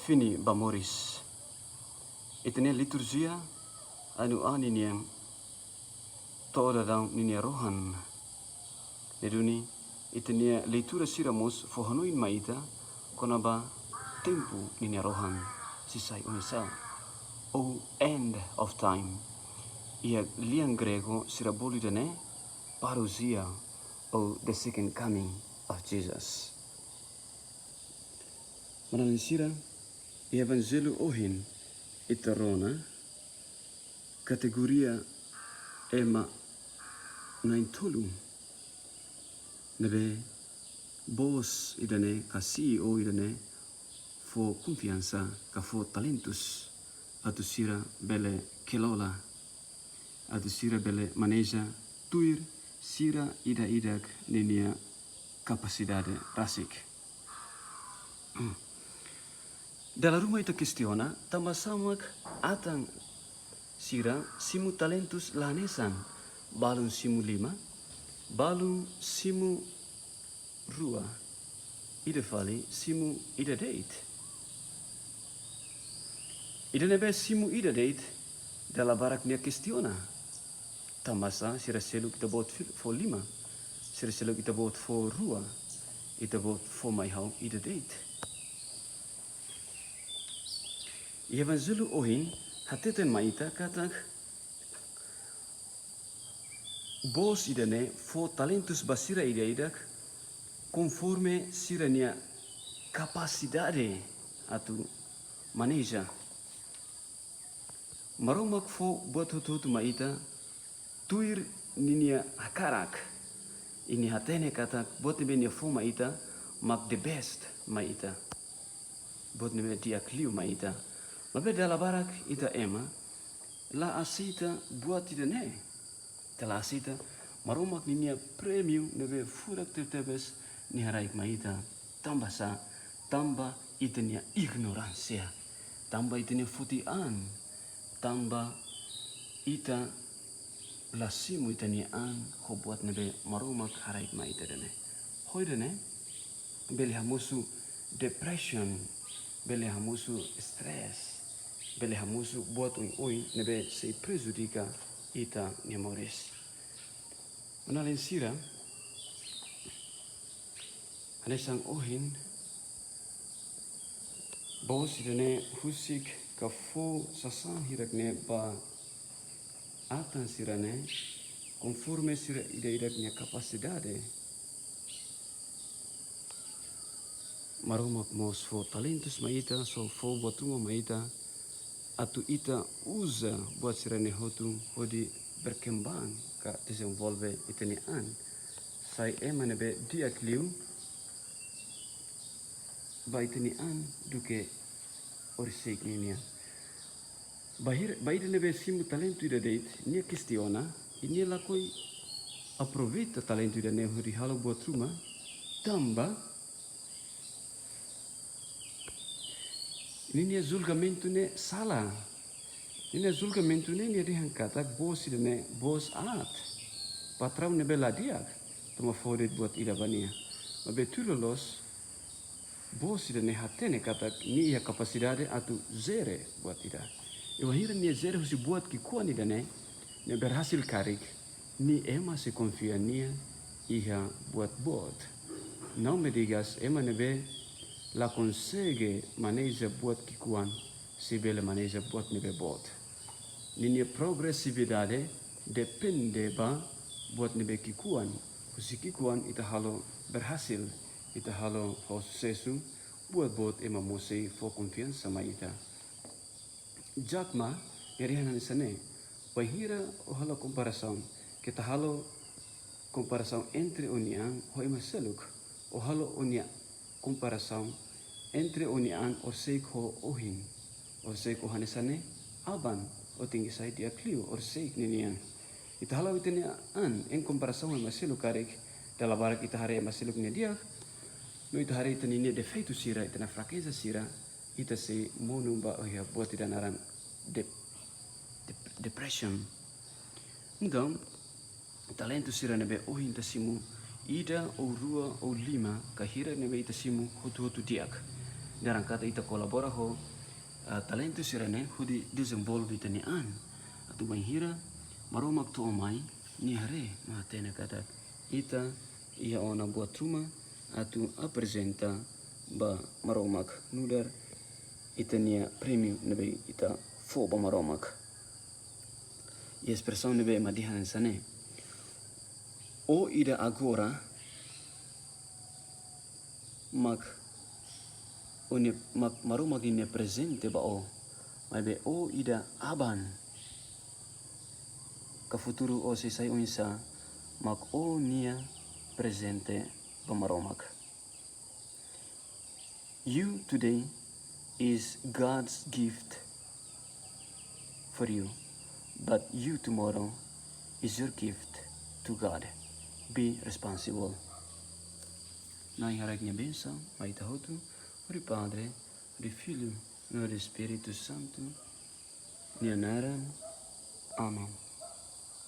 Fini Bamoris. Itania liturgia anu ani yang toda daun ninia rohan. Neduni itania leitura siramos fohanuin maita konaba tempo ninia rohan sisai unisa. O end of time. Ia liang grego siraboli dane parousia o the second coming of Jesus. Manalisira Evangelho ohin itarona kategoria ema naintolu nebe bos idane ka CEO idane fo confiança ka fo talentos atu sira bele kelola atu sira bele maneja tuir sira ida-idak nenia capacidade rasik. Dalam rumah itu questiona, tambah samak atang sira simu talentus lanesan, balun simu 5, balun simu rua, ida fali simu ida date. Ida nebe simu ida date, dalam barak nia questiona, tambah sa sira selu kita buat for 5, sira selu kita buat for rua, kita buat for my hau ida date. Evangelho ohin hateten maita katak bos idane fo talentus basira ida-idak conforme sirania capacidade atu maneja. Maromak fo buat hutu maita tuir ninia hakarak ini hatene katak buat nibenia fo maita mak the best maita buat nibenia diakliu maita. Mabe dalam barak ita ema la asita buat ita ne. Tela asita marumak ninia premium nebe furak tertebes ni haraik maita tambah sa tambah ita nia ignoransia tambah ita nia futian tambah ita lasimu ita nia an ho buat nebe marumak haraik maita dene. Hoi dene beli hamusu depression beli hamusu stress bele hamusu buat oi nebe se prejudica ita nemores. Menalin sira hanesang ohin bos idane husik ka fo sasan hirakne ba atan sirane conforme sira ida-idaknya capacidade marumak mos fo talentus maita so fo botuma maita atu ita usa buat sirane hotu hodi berkembang ka desenvolve itani an sai emane be diakliu ba itani an duke orsek ninia bahir nebe simu talento ida date nia questiona ini lakoi aproveita talento ida ne hori halo buat rumah tamba ini nia julgamento ne salah. Ini julgamento ne nia dihan katak bos idane bos at. Patrão ne bela diak. Toma fodet buat ida bania. Mabe tulolos bos idane hatene katak ni ia capacidade atu zere buat ida. Iwahira nia zere husi buat kikuan idane ne berhasil karik ni ema se confia nia iha buat bot. Não me digas ema nebe la consegue maneja buat kikuan si bele maneja buat nebe bot. Ninia progressividade depende ba buat nebe kikuan. Kusi kikuan ita halo berhasil, ita halo sucesso buat bot ema mosei fo confiança sama ita. Jakma yarihan sane bahira o halo comparação kita halo comparação entre uniang ho ema seluk o halo unia comparação entre unian o seik ho ohin o seik o hanesane aban o tinggi sai dia kliu o seik ninian ita halau itani an en comparação e maselu karek dalam barak ita hari maselu nya dia no ita hari itani ne defeito sira itana fraqueza sira ita se monumba o ya buat ida naran depression então talento sira nebe ohin tasimu ida o rua o 5 kahira nebe itasimu hotu diak Darang kata ita kolabora ho talento sirene hudi desenvolve tani an atu mai hira maromak tu omai ni hare matena kata ita ia ona buat rumah atu apresenta ba maromak nudar ita nia premium nebe ita fo ba maromak e expressão nebe madihan sane o ida agora mak une mak maromak ini presente ba o mai be o ida aban ka futuro o se sai unsa mak o nia presente ba maromak. You today is God's gift for you, but you tomorrow is your gift to God. Be responsible. Nai haraknya benção, mai tahotu, ori Padre, ori Filho, e ori Espírito Santo, nianaran. Amen.